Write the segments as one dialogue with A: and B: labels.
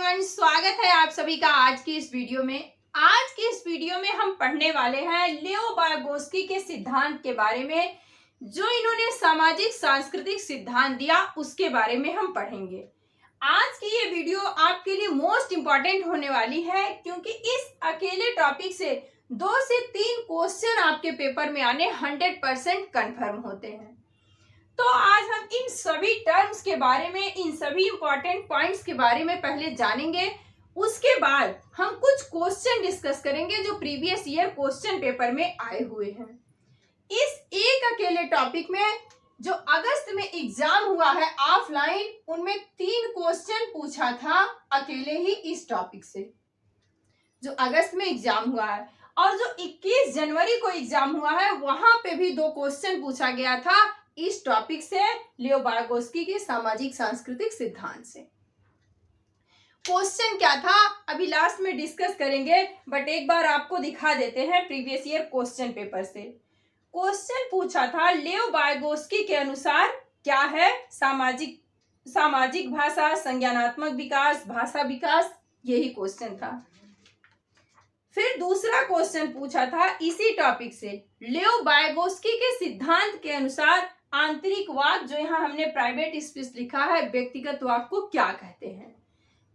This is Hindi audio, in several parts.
A: एवरीवन, स्वागत है आप सभी का आज की इस वीडियो में। आज की इस वीडियो में हम पढ़ने वाले हैं लियो वाइगोत्स्की के सिद्धांत के बारे में। जो इन्होंने सामाजिक सांस्कृतिक सिद्धांत दिया उसके बारे में हम पढ़ेंगे। आज की ये वीडियो आपके लिए मोस्ट इंपॉर्टेंट होने वाली है, क्योंकि इस अकेले टॉपिक से 2 से 3 क्वेश्चन आपके पेपर में आने 100% कन्फर्म होते हैं। तो आज हम इन सभी टर्म्स के बारे में, इन सभी इंपॉर्टेंट पॉइंट्स के बारे में पहले जानेंगे। उसके बाद हम कुछ क्वेश्चन डिस्कस करेंगे जो प्रीवियस ईयर क्वेश्चन पेपर में आए हुए हैं। इस एक अकेले टॉपिक में जो अगस्त में एग्जाम हुआ है ऑफलाइन, उनमें 3 क्वेश्चन पूछा था अकेले ही इस टॉपिक से, जो अगस्त में एग्जाम हुआ है। और जो 21 जनवरी को एग्जाम हुआ है वहां पे भी 2 क्वेश्चन पूछा गया था इस टॉपिक से, लियो वाइगोत्स्की के सामाजिक सांस्कृतिक सिद्धांत से। क्वेश्चन क्या था अभी लास्ट में डिस्कस करेंगे, बट एक बार आपको दिखा देते हैं प्रीवियस ईयर क्वेश्चन पेपर से। क्वेश्चन पूछा था लियो वाइगोत्स्की के अनुसार क्या है सामाजिक भाषा, संज्ञानात्मक विकास, भाषा विकास, यही क्वेश्चन था। फिर दूसरा क्वेश्चन पूछा था इसी टॉपिक से, लियो वाइगोत्स्की के सिद्धांत के अनुसार आंतरिक वाक, जो यहाँ हमने प्राइवेट स्पेस लिखा है, व्यक्तिगत वाक को क्या कहते हैं।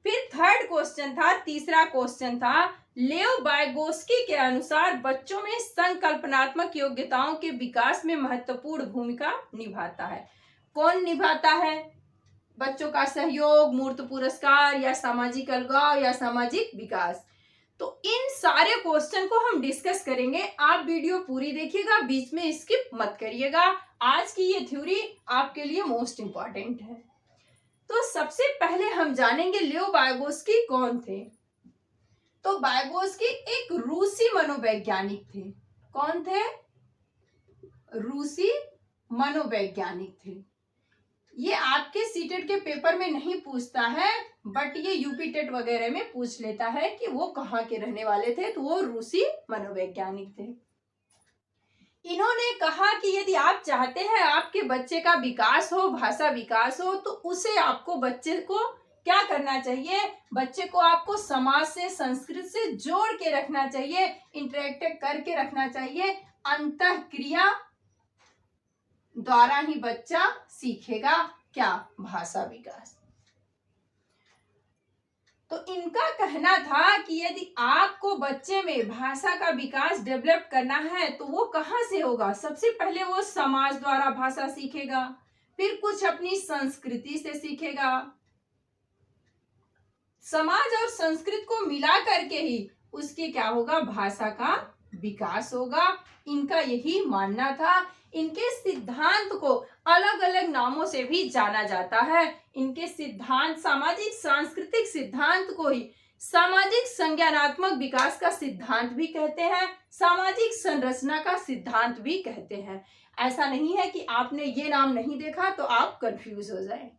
A: फिर थर्ड क्वेश्चन था, तीसरा क्वेश्चन था, लियो वाइगोत्स्की के अनुसार बच्चों में संकल्पनात्मक योग्यताओं के विकास में महत्वपूर्ण भूमिका निभाता है। कौन निभाता है? बच्चों का सहयोग, मूर्त पुरस्कार, या सामाजिक अलगाव, या सामाजिक विकास। तो इन सारे क्वेश्चन को हम डिस्कस करेंगे। आप वीडियो पूरी देखिएगा, बीच में स्किप मत करिएगा। आज की ये थ्योरी आपके लिए मोस्ट इंपॉर्टेंट है। तो सबसे पहले हम जानेंगे लियो वाइगोत्स्की कौन थे। तो वाइगोत्स्की एक रूसी मनोवैज्ञानिक थे। कौन थे? रूसी मनोवैज्ञानिक थे। ये आपके सीटेट के पेपर में नहीं पूछता है, बट ये यूपी टेट वगैरह में पूछ लेता है कि वो कहाँ के रहने वाले थे। तो वो रूसी मनोवैज्ञानिक थे। इन्होंने कहा कि यदि आप चाहते हैं आपके बच्चे का विकास हो, भाषा विकास हो, तो उसे आपको बच्चे को क्या करना चाहिए? बच्चे को आपको समाज से, संस्कृति से जोड़ के रखना चाहिए, इंटरेक्ट करके रखना चाहिए। अंतःक्रिया द्वारा ही बच्चा सीखेगा क्या? भाषा विकास। तो इनका कहना था कि यदि आपको बच्चे में भाषा का विकास डेवलप करना है तो वो कहाँ से होगा? सबसे पहले वो समाज द्वारा भाषा सीखेगा, फिर कुछ अपनी संस्कृति से सीखेगा। समाज और संस्कृति को मिला करके ही उसके क्या होगा? भाषा का विकास होगा। इनका यही मानना था। इनके सिद्धांत को अलग अलग नामों से भी जाना जाता है। इनके सिद्धांत, सामाजिक सांस्कृतिक सिद्धांत को ही सामाजिक संज्ञानात्मक विकास का सिद्धांत भी कहते हैं, सामाजिक संरचना का सिद्धांत भी कहते हैं। ऐसा नहीं है कि आपने ये नाम नहीं देखा तो आप कंफ्यूज हो जाए।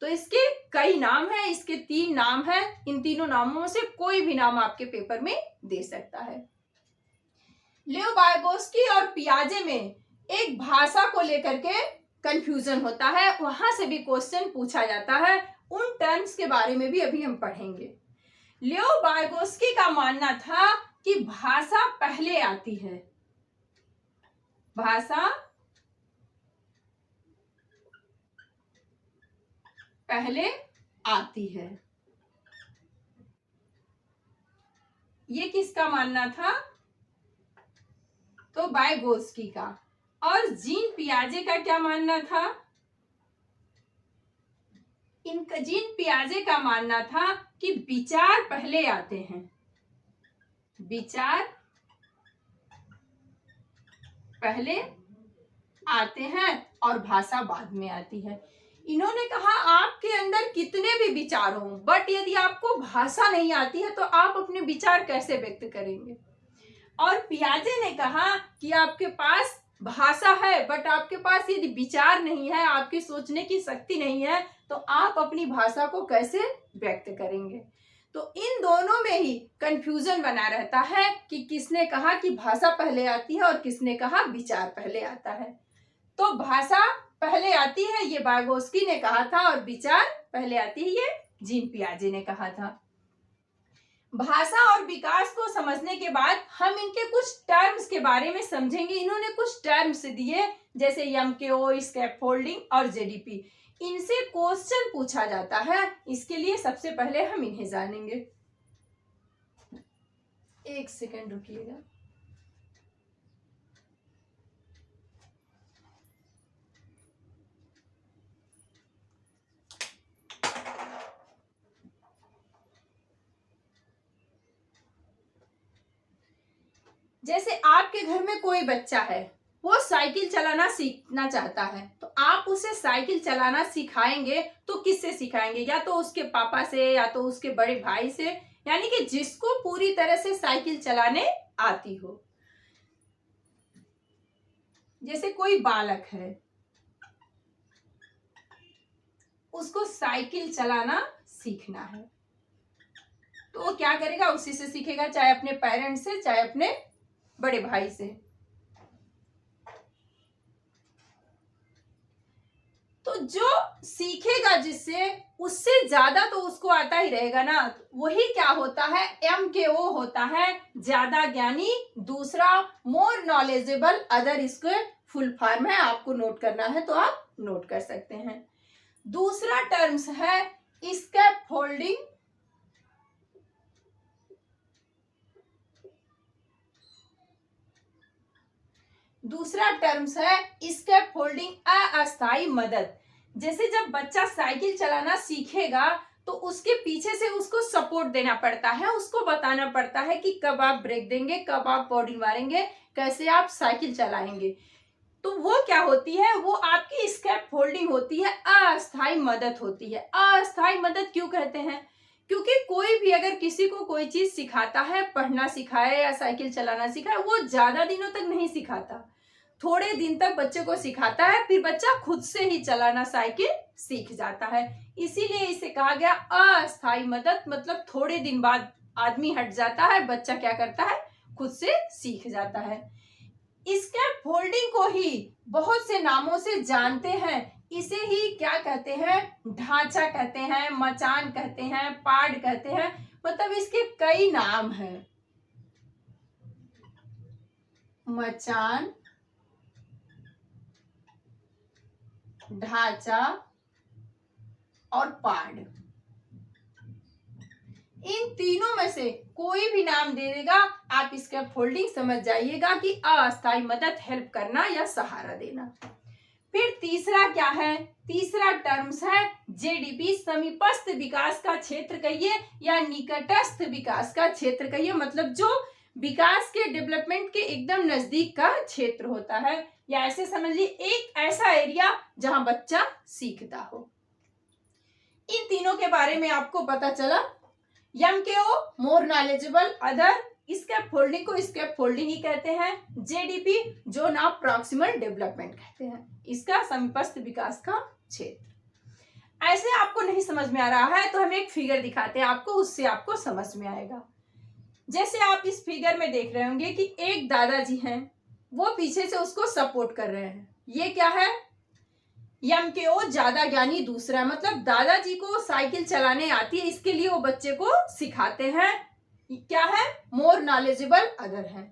A: तो इसके कई नाम हैं, इसके 3 नाम हैं। इन तीनों नामों में से कोई भी नाम आपके पेपर में दे सकता है। लियो वाइगोत्स्की और पियाजे में एक भाषा को लेकर के कंफ्यूजन होता है, वहां से भी क्वेश्चन पूछा जाता है। उन टर्म्स के बारे में भी अभी हम पढ़ेंगे। लियो वाइगोत्स्की का मानना था कि भाषा पहले आती है। भाषा पहले आती है। ये किसका मानना था? तो वाइगोत्स्की का। और जीन पियाजे का क्या मानना था? जीन पियाजे का मानना था कि विचार पहले आते हैं, विचार पहले आते हैं और भाषा बाद में आती है। इन्होंने कहा आपके अंदर कितने भी विचार हों, बट यदि आपको भाषा नहीं आती है तो आप अपने विचार कैसे व्यक्त करेंगे? और पियाजे ने कहा कि आपके पास भाषा है, बट आपके पास यदि विचार नहीं है, आपकी सोचने की शक्ति नहीं है, तो आप अपनी भाषा को कैसे व्यक्त करेंगे? तो इन दोनों में ही कंफ्यूजन बना रहता है कि किसने कहा कि भाषा पहले आती है और किसने कहा विचार पहले आता है। तो भाषा पहले आती है ये वाइगोत्स्की ने कहा था, और विचार पहले आती है ये जीन पियाजे ने कहा था। भाषा और विकास को समझने के बाद हम इनके कुछ टर्म्स के बारे में समझेंगे। इन्होंने कुछ टर्म्स दिए जैसे एमकेओ, स्कैफोल्डिंग और जेडीपी। इनसे क्वेश्चन पूछा जाता है, इसके लिए सबसे पहले हम इन्हें जानेंगे। एक सेकंड रुकिएगा। जैसे आपके घर में कोई बच्चा है, वो साइकिल चलाना सीखना चाहता है, तो आप उसे साइकिल चलाना सिखाएंगे तो किससे सिखाएंगे? या तो उसके पापा से या तो उसके बड़े भाई से, यानी कि जिसको पूरी तरह से साइकिल चलाने आती हो। जैसे कोई बालक है, उसको साइकिल चलाना सीखना है, तो वो क्या करेगा? उसी से सीखेगा, चाहे अपने पेरेंट्स से चाहे अपने बड़े भाई से। तो जो सीखेगा जिससे, उससे ज्यादा तो उसको आता ही रहेगा ना, वही क्या होता है? एमकेओ होता है, ज्यादा ज्ञानी दूसरा, मोर नॉलेजेबल अदर। इसके फुल फॉर्म है, आपको नोट करना है तो आप नोट कर सकते हैं। दूसरा टर्म्स है स्कैफोल्डिंग। दूसरा टर्म्स है स्कैफोल्डिंग, अस्थायी मदद। जैसे जब बच्चा साइकिल चलाना सीखेगा तो उसके पीछे से उसको सपोर्ट देना पड़ता है, उसको बताना पड़ता है कि कब आप ब्रेक देंगे, कब आप पॉडी मारेंगे, कैसे आप साइकिल चलाएंगे। तो वो क्या होती है? वो आपकी स्कैफोल्डिंग होती है, अस्थायी मदद होती है। अस्थायी मदद क्यों कहते हैं? क्योंकि कोई भी अगर किसी को कोई चीज सिखाता है, पढ़ना सिखाए या साइकिल चलाना सिखाए, वो ज्यादा दिनों तक नहीं सिखाता, थोड़े दिन तक बच्चे को सिखाता है, फिर बच्चा खुद से ही चलाना साइकिल सीख जाता है। इसीलिए इसे कहा गया अस्थायी मदद। मतलब थोड़े दिन बाद आदमी हट जाता है, बच्चा क्या करता है? खुद से सीख जाता है। स्कैफोल्डिंग को ही बहुत से नामों से जानते हैं। इसे ही क्या कहते हैं? ढांचा कहते हैं, मचान कहते हैं, पाड़ कहते हैं। मतलब इसके कई नाम हैं। मचान, ढांचा और पाड़, इन तीनों में से कोई भी नाम दे देगा, आप इसका फोल्डिंग समझ जाइएगा कि अस्थायी मदद, हेल्प करना या सहारा देना। फिर तीसरा क्या है? तीसरा टर्म्स है जेडीपी, समीपस्थ विकास का क्षेत्र कहिए या निकटस्थ विकास का क्षेत्र कहिए। मतलब जो विकास के, डेवलपमेंट के एकदम नजदीक का क्षेत्र होता है, या ऐसे समझ लीजिए एक ऐसा एरिया जहां बच्चा सीखता हो। इन तीनों के बारे में आपको पता चला। एमकेओ मोर नॉलेजेबल अदर, स्कैफोल्डिंग को स्कैफोल्डिंग ही कहते हैं। JDP zone of proximal development कहते हैं, इसका समीपस्थ विकास का क्षेत्र। ऐसे आपको नहीं समझ में आ रहा है तो हम एक फिगर दिखाते हैं आपको, उससे आपको समझ में आएगा। जैसे आप इस फिगर में देख रहे होंगे कि एक दादाजी हैं, वो पीछे से उसको सपोर्ट कर रहे हैं। ये क्या है? एमकेओ ज्यादा ज्ञानी दूसरा, मतलब दादाजी को साइकिल चलाने आती है, इसके लिए वो बच्चे को सिखाते हैं। क्या है? मोर नॉलेजेबल अदर है।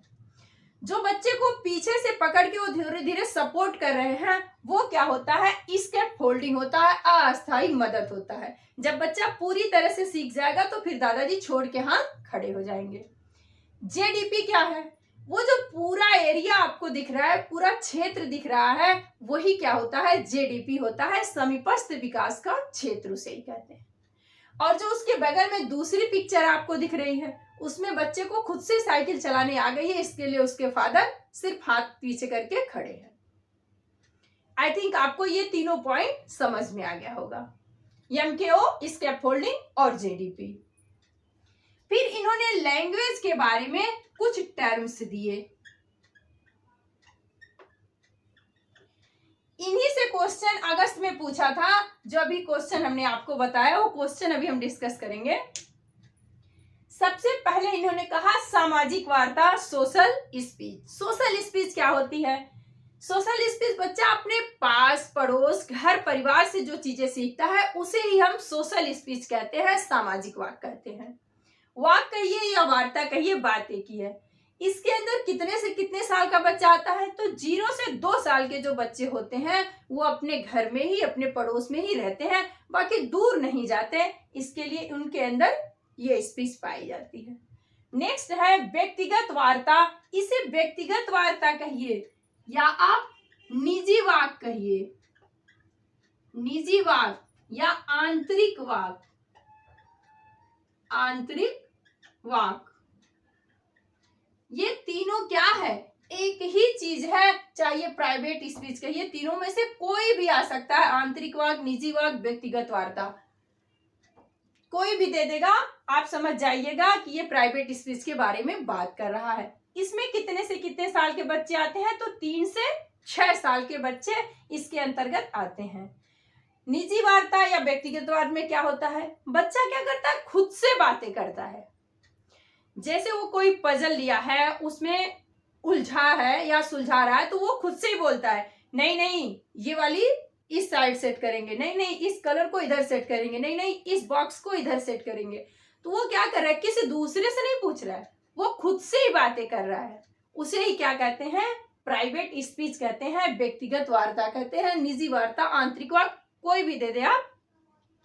A: जो बच्चे को पीछे से पकड़ के वो धीरे धीरे सपोर्ट कर रहे हैं, वो क्या होता है? स्कैफोल्डिंग होता है, अस्थायी मदद होता है। जब बच्चा पूरी तरह से सीख जाएगा तो फिर दादाजी छोड़ के हाथ खड़े हो जाएंगे। जेडीपी क्या है? वो जो पूरा एरिया आपको दिख रहा है, पूरा क्षेत्र दिख रहा है, वही क्या होता है? जेडीपी होता है, समीपस्थ विकास का क्षेत्र उसे ही कहते हैं। और जो उसके बगल में दूसरी पिक्चर आपको दिख रही है, उसमें बच्चे को खुद से साइकिल चलाने आ गई है, इसके लिए उसके फादर सिर्फ हाथ पीछे करके खड़े हैं। आई थिंक आपको ये तीनों पॉइंट समझ में आ गया होगा, एमकेओ, स्कैफोल्डिंग और जेडीपी। फिर इन्होंने लैंग्वेज के बारे में कुछ टर्म्स दिए। इन्हीं से क्वेश्चन अगस्त में पूछा था, जो अभी क्वेश्चन हमने आपको बताया वो क्वेश्चन अभी हम डिस्कस करेंगे। सबसे पहले इन्होंने कहा सामाजिक वार्ता, सोशल स्पीच। सोशल स्पीच क्या होती है? सोशल स्पीच बच्चा अपने पास पड़ोस, घर परिवार से जो चीजें सीखता है उसे ही हम सोशल स्पीच कहते हैं, सामाजिक वार्ता कहते हैं। वाक कहिए या वार्ता कहिए, बात एक ही है। इसके अंदर कितने से कितने साल का बच्चा आता है? तो 0 से 2 साल के जो बच्चे होते हैं वो अपने घर में ही, अपने पड़ोस में ही रहते हैं, बाकी दूर नहीं जाते। इसके लिए उनके अंदर ये स्पीच पाई जाती है। नेक्स्ट है व्यक्तिगत वार्ता। इसे व्यक्तिगत वार्ता कहिए या आप निजी वाक कहिए, निजी वाक या आंतरिक वाक, आंतरिक वाक। ये तीनों क्या है? एक ही चीज है, चाहे प्राइवेट स्पीच कहिए, तीनों में से कोई भी आ सकता है। आंतरिक वाक, निजी वाक, व्यक्तिगत वार्ता, कोई भी दे देगा, आप समझ जाइएगा कि ये प्राइवेट स्पीच के बारे में बात कर रहा है। इसमें कितने से कितने साल के बच्चे आते हैं? तो 3 से 6 साल के बच्चे इसके अंतर्गत आते हैं। निजी वार्ता या व्यक्तिगत वार्ता में क्या होता है? बच्चा क्या करता है? खुद से बातें करता है। जैसे वो कोई पजल लिया है, उसमें उलझा है या सुलझा रहा है, तो वो खुद से ही बोलता है, नहीं नहीं ये वाली इस साइड सेट करेंगे, नहीं नहीं इस कलर को इधर सेट करेंगे, नहीं नहीं इस बॉक्स को इधर सेट करेंगे। तो वो क्या कर रहा है? किसी दूसरे से नहीं पूछ रहा है, वो खुद से ही बातें कर रहा है। उसे ही क्या कहते हैं? प्राइवेट स्पीच कहते हैं, व्यक्तिगत वार्ता कहते हैं, निजी वार्ता, आंतरिक वार्ता, कोई भी दे दे आप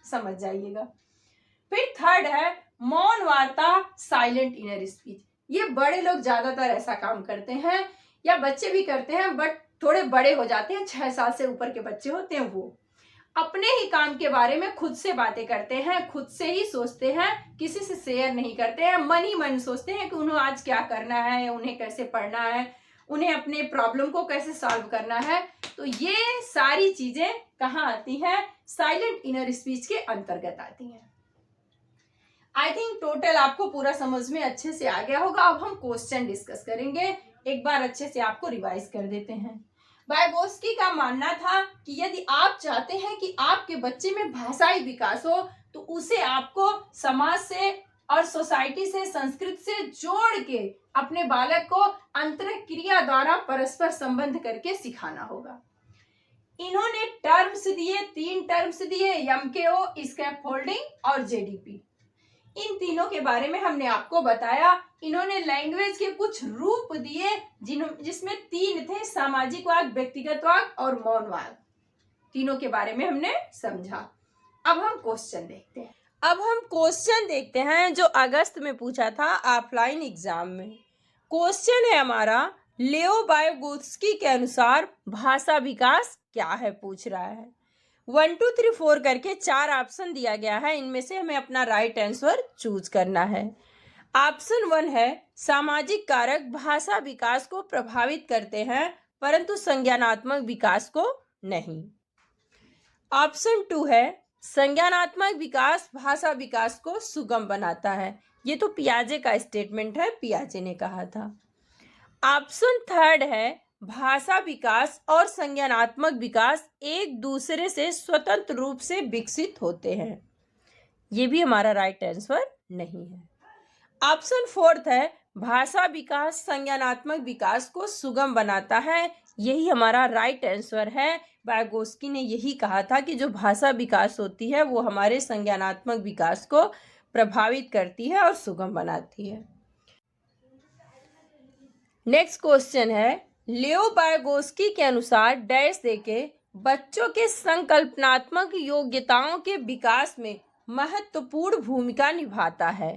A: समझ जाइएगा। फिर थर्ड है मौन वार्ता, साइलेंट इनर स्पीच। ये बड़े लोग ज्यादातर ऐसा काम करते हैं या बच्चे भी करते हैं, बट थोड़े बड़े हो जाते हैं, 6 साल से ऊपर के बच्चे होते हैं, वो अपने ही काम के बारे में खुद से बातें करते हैं, खुद से ही सोचते हैं, किसी से शेयर नहीं करते हैं, मन ही मन सोचते हैं कि उन्हें आज क्या करना है, उन्हें कैसे पढ़ना है, उन्हें अपने प्रॉब्लम को कैसे सॉल्व करना है। तो ये सारी चीजें कहाँ आती हैं? साइलेंट इनर स्पीच के अंतर्गत आती हैं। आई थिंक टोटल आपको पूरा समझ में अच्छे से आ गया होगा। अब हम क्वेश्चन डिस्कस करेंगे, एक बार अच्छे से आपको रिवाइज कर देते हैं। वाइगोत्स्की का मानना था कि यदि आप चाहते हैं कि आपके बच्चे में भाषाई विकास हो, तो उसे आपको समाज से और सोसाइटी से, संस्कृति से जोड़ के अपने बालक को अंतरक्रिया द्वारा परस्पर संबंध करके सिखाना होगा। इन्होंने टर्म्स दिए, 3 टर्म्स दिए, MKO, स्कैफोल्डिंग और JDP। इन तीनों के बारे में हमने आपको बताया। इन्होंने लैंग्वेज के कुछ रूप दिए जिसमें 3 थे, सामाजिक वाक, व्यक्तिगत वाक और मौन वाक। तीनों के बारे में हमने समझा। अब हम क्वेश्चन देखते हैं जो अगस्त में पूछा था ऑफलाइन एग्जाम में। क्वेश्चन है हमारा, लियो वाइगोत्स्की के अनुसार भाषा विकास क्या है, पूछ रहा है। 1 2 3 4 करके 4 ऑप्शन दिया गया है, इनमें से हमें अपना राइट आंसर चूज करना है। ऑप्शन 1 है सामाजिक कारक भाषा विकास को प्रभावित करते हैं परंतु संज्ञानात्मक विकास को नहीं। ऑप्शन 2 है संज्ञानात्मक विकास भाषा विकास को सुगम बनाता है। ये तो पियाजे का स्टेटमेंट है, पियाजे ने कहा था। ऑप्शन 3 है भाषा विकास और संज्ञानात्मक विकास एक दूसरे से स्वतंत्र रूप से विकसित होते हैं। ये भी हमारा राइट आंसर नहीं है। ऑप्शन 4 है भाषा विकास संज्ञानात्मक विकास को सुगम बनाता है। यही हमारा राइट आंसर है। वाइगोत्स्की ने यही कहा था कि जो भाषा विकास होती है वो हमारे संज्ञानात्मक विकास को प्रभावित करती है और सुगम बनाती है। नेक्स्ट क्वेश्चन है, लियो वाइगोत्स्की के अनुसार डैश देके बच्चों के संकल्पनात्मक योग्यताओं के विकास में महत्वपूर्ण भूमिका निभाता है।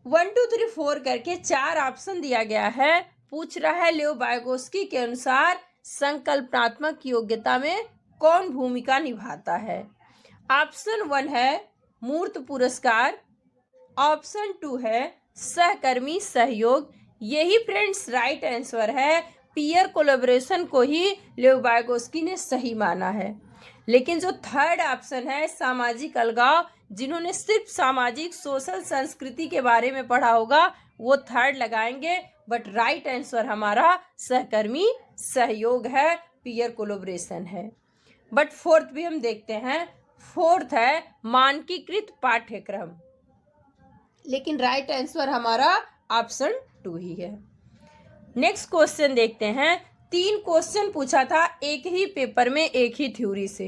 A: 1 2 3 4 करके 4 ऑप्शन दिया गया है। पूछ रहा है लियो वाइगोत्स्की के अनुसार संकल्पनात्मक योग्यता में कौन भूमिका निभाता है। ऑप्शन 1 है मूर्त पुरस्कार, ऑप्शन 2 है सहकर्मी सहयोग। यही फ्रेंड्स राइट आंसर है। पीयर कोलैबोरेशन को ही लियो वाइगोत्स्की ने सही माना है। लेकिन जो थर्ड ऑप्शन है सामाजिक अलगाव, जिन्होंने सिर्फ सामाजिक सोशल संस्कृति के बारे में पढ़ा होगा वो थर्ड लगाएंगे, बट राइट आंसर हमारा सहकर्मी सहयोग है, पीयर कोलैबोरेशन है। बट फोर्थ भी हम देखते हैं। फोर्थ है मानकीकृत पाठ्यक्रम, लेकिन राइट आंसर हमारा ऑप्शन 2 ही है। नेक्स्ट क्वेश्चन देखते हैं। 3 क्वेश्चन पूछा था एक ही पेपर में एक ही थ्योरी से।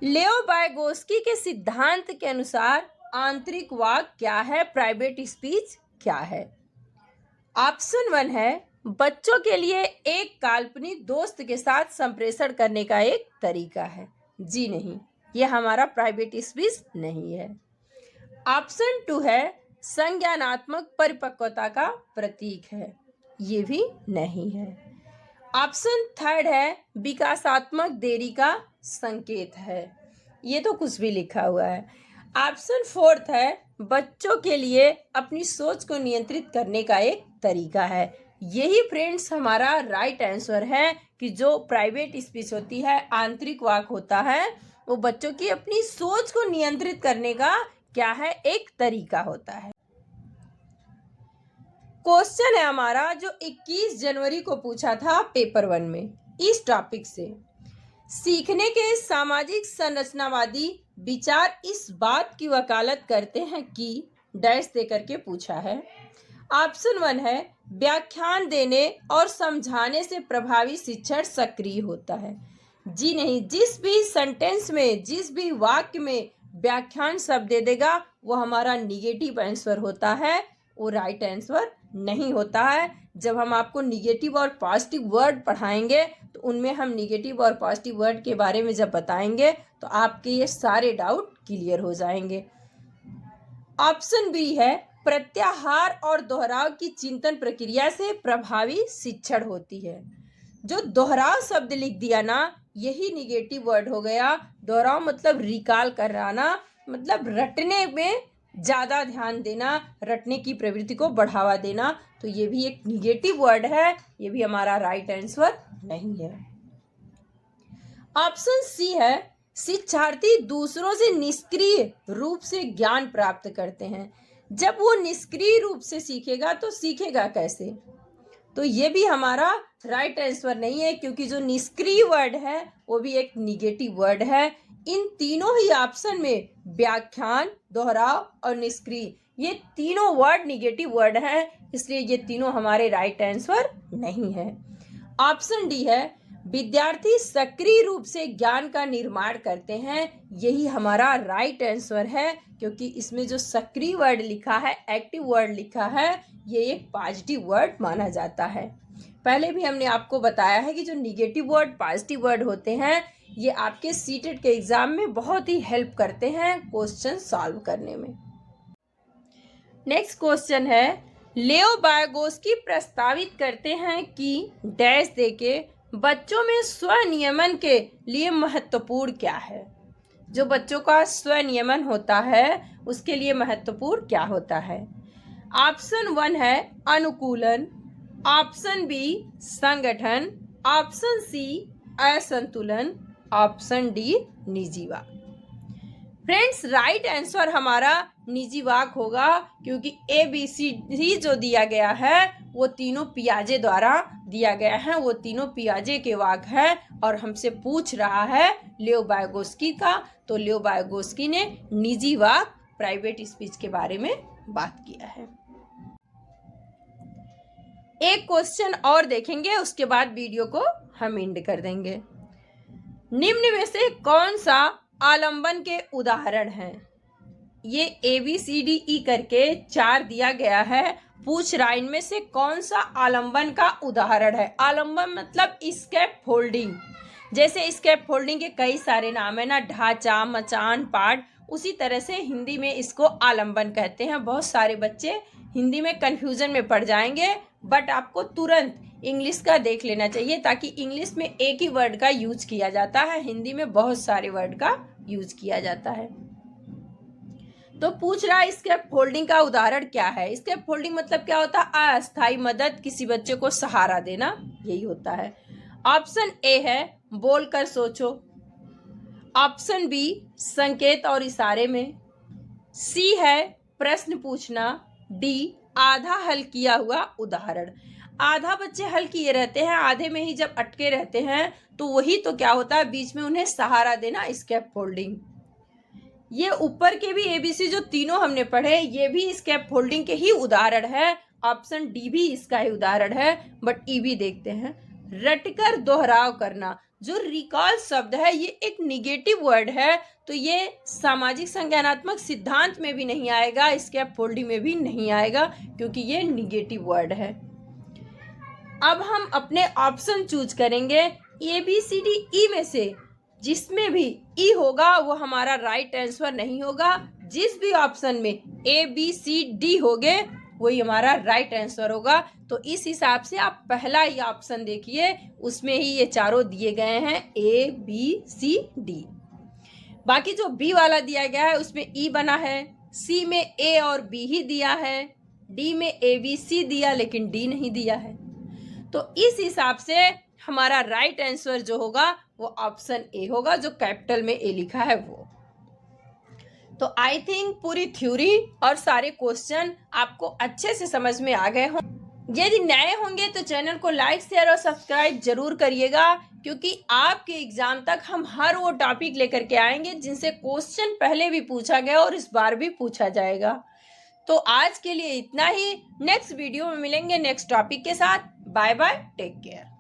A: लियो वाइगोत्स्की के सिद्धांत के अनुसार आंतरिक वाक् क्या है, प्राइवेट स्पीच क्या है? ऑप्शन 1 है बच्चों के लिए एक काल्पनिक दोस्त के साथ संप्रेषण करने का एक तरीका है। जी नहीं, ये हमारा प्राइवेट स्पीच नहीं है। ऑप्शन 2 है संज्ञानात्मक परिपक्वता का प्रतीक है। ये भी नहीं है। ऑप्शन 3 है विकासात्मक देरी का संकेत है। ये तो कुछ भी लिखा हुआ है। ऑप्शन 4 है बच्चों के लिए अपनी सोच को नियंत्रित करने का एक तरीका है। यही फ्रेंड्स हमारा राइट आंसर है कि जो प्राइवेट स्पीच होती है, आंतरिक वाक् होता है, वो बच्चों की अपनी सोच को नियंत्रित करने का क्या है, एक तरीका होता है। क्वेश्चन है हमारा जो 21 जनवरी को पूछा था पेपर 1 में, इस टॉपिक से। सीखने के सामाजिक संरचनावादी विचार इस बात की वकालत करते हैं कि डैश दे करके पूछा है। ऑप्शन 1 है व्याख्यान देने और समझाने से प्रभावी शिक्षण सक्रिय होता है। जी नहीं, जिस भी सेंटेंस में, जिस भी वाक्य में व्याख्यान शब्द दे देगा वो हमारा निगेटिव आंसर होता है, वो राइट आंसर नहीं होता है। जब हम आपको निगेटिव और पॉजिटिव वर्ड पढ़ाएंगे तो उनमें हम निगेटिव और पॉजिटिव वर्ड के बारे में जब बताएंगे तो आपके ये सारे डाउट क्लियर हो जाएंगे। ऑप्शन बी है प्रत्याहार और दोहराव की चिंतन प्रक्रिया से प्रभावी शिक्षण होती है। जो दोहराव शब्द लिख दिया ना, यही निगेटिव वर्ड हो गया। दोहराव मतलब रिकॉल कराना, मतलब रटने में ज़्यादा ध्यान देना, रटने की प्रवृत्ति को बढ़ावा देना, तो ये भी एक निगेटिव वर्ड है। ये भी हमारा राइट आंसर नहीं है। ऑप्शन सी है शिक्षार्थी दूसरों से निष्क्रिय रूप से ज्ञान प्राप्त करते हैं। जब वो निष्क्रिय रूप से सीखेगा तो सीखेगा कैसे? तो ये भी हमारा राइट आंसर नहीं है, क्योंकि जो निष्क्रिय वर्ड है वो भी एक निगेटिव वर्ड है। इन तीनों ही ऑप्शन में व्याख्यान, दोहराव और निष्क्रिय, ये तीनों वर्ड निगेटिव वर्ड हैं, इसलिए ये तीनों हमारे राइट आंसर नहीं है। ऑप्शन डी है विद्यार्थी सक्रिय रूप से ज्ञान का निर्माण करते हैं। यही हमारा राइट आंसर है, क्योंकि इसमें जो सक्रिय वर्ड लिखा है, एक्टिव वर्ड लिखा है, ये एक पॉजिटिव वर्ड माना जाता है। पहले भी हमने आपको बताया है कि जो निगेटिव वर्ड, पॉजिटिव वर्ड होते हैं, ये आपके सीटेट के एग्जाम में बहुत ही हेल्प करते हैं क्वेश्चन सॉल्व करने में। नेक्स्ट क्वेश्चन है लेओ वाइगोस्की प्रस्तावित करते हैं कि डैश देके बच्चों में स्वनियमन के लिए महत्वपूर्ण क्या है। जो बच्चों का स्वनियमन होता है उसके लिए महत्वपूर्ण क्या होता है। ऑप्शन 1 है अनुकूलन, ऑप्शन बी संगठन, ऑप्शन सी असंतुलन, ऑप्शन डी निजी वाक्। फ्रेंड्स राइट आंसर हमारा निजी वाक् होगा, क्योंकि ABCD जो दिया गया है वो तीनों पियाजे द्वारा दिया गया है, वो तीनों पियाजे के वाक्य हैं और हमसे पूछ रहा है लेओ वाइगोस्की का, तो लेओ वाइगोस्की ने निजी वाक्, प्राइवेट स्पीच के बारे में बात किया है। एक क्वेश्चन और देखेंगे, उसके बाद वीडियो को हम एंड कर देंगे। निम्न में से कौन सा आलंबन के उदाहरण हैं? ये ABCDE करके 4 दिया गया है। पूछ रहा है इनमें से कौन सा आलंबन का उदाहरण है। आलंबन मतलब स्कैप फोल्डिंग। जैसे स्कैप फोल्डिंग के कई सारे नाम है ना, ढांचा, मचान, पाट, उसी तरह से हिंदी में इसको आलंबन कहते हैं। बहुत सारे बच्चे हिंदी में कंफ्यूजन में पड़ जाएंगे, बट आपको तुरंत इंग्लिश का देख लेना चाहिए, ताकि इंग्लिश में एक ही वर्ड का यूज किया जाता है, हिंदी में बहुत सारे वर्ड का यूज किया जाता है। तो पूछ रहा है स्कैप फोल्डिंग का उदाहरण क्या है। स्कैप फोल्डिंग मतलब क्या होता है? अस्थायी मदद, किसी बच्चे को सहारा देना, यही होता है। ऑप्शन ए है बोलकर सोचो, ऑप्शन बी संकेत और इशारे में, सी है प्रश्न पूछना, डी आधा हल किया हुआ उदाहरण। आधा बच्चे हल किए रहते हैं, आधे में ही जब अटके रहते हैं तो वही तो क्या होता है, बीच में उन्हें सहारा देना, स्कैप फोल्डिंग। ये ऊपर के भी ABC जो तीनों हमने पढ़े, ये भी स्कैप फोल्डिंग के ही उदाहरण है। ऑप्शन डी भी इसका ही उदाहरण है, बट ई भी देखते हैं। रटकर दोहराव करना, जो रिकॉल शब्द है ये एक निगेटिव वर्ड है, तो ये सामाजिक संज्ञानात्मक सिद्धांत में भी नहीं आएगा, स्कैफोल्डिंग में भी नहीं आएगा, क्योंकि ये निगेटिव वर्ड है। अब हम अपने ऑप्शन चूज करेंगे। ABCD में से जिसमें भी ई होगा वो हमारा राइट आंसर नहीं होगा। जिस भी ऑप्शन में ABCD होगे वही हमारा राइट आंसर होगा। तो इस हिसाब से आप पहला ही ऑप्शन देखिए, उसमें ही ये चारों दिए गए हैं ABCD। बाकी जो बी वाला दिया गया है उसमें ई बना है, सी में A और B ही दिया है, डी में ABC दिया लेकिन डी नहीं दिया है। तो इस हिसाब से हमारा राइट आंसर जो होगा वो ऑप्शन ए होगा, जो कैपिटल में ए लिखा है वो। तो आई थिंक पूरी थ्योरी और सारे क्वेश्चन आपको अच्छे से समझ में आ गए हों। यदि नए होंगे तो चैनल को लाइक शेयर और सब्सक्राइब जरूर करिएगा, क्योंकि आपके एग्जाम तक हम हर वो टॉपिक लेकर के आएंगे जिनसे क्वेश्चन पहले भी पूछा गया और इस बार भी पूछा जाएगा। तो आज के लिए इतना ही। नेक्स्ट वीडियो में मिलेंगे नेक्स्ट टॉपिक के साथ। Bye bye, take care.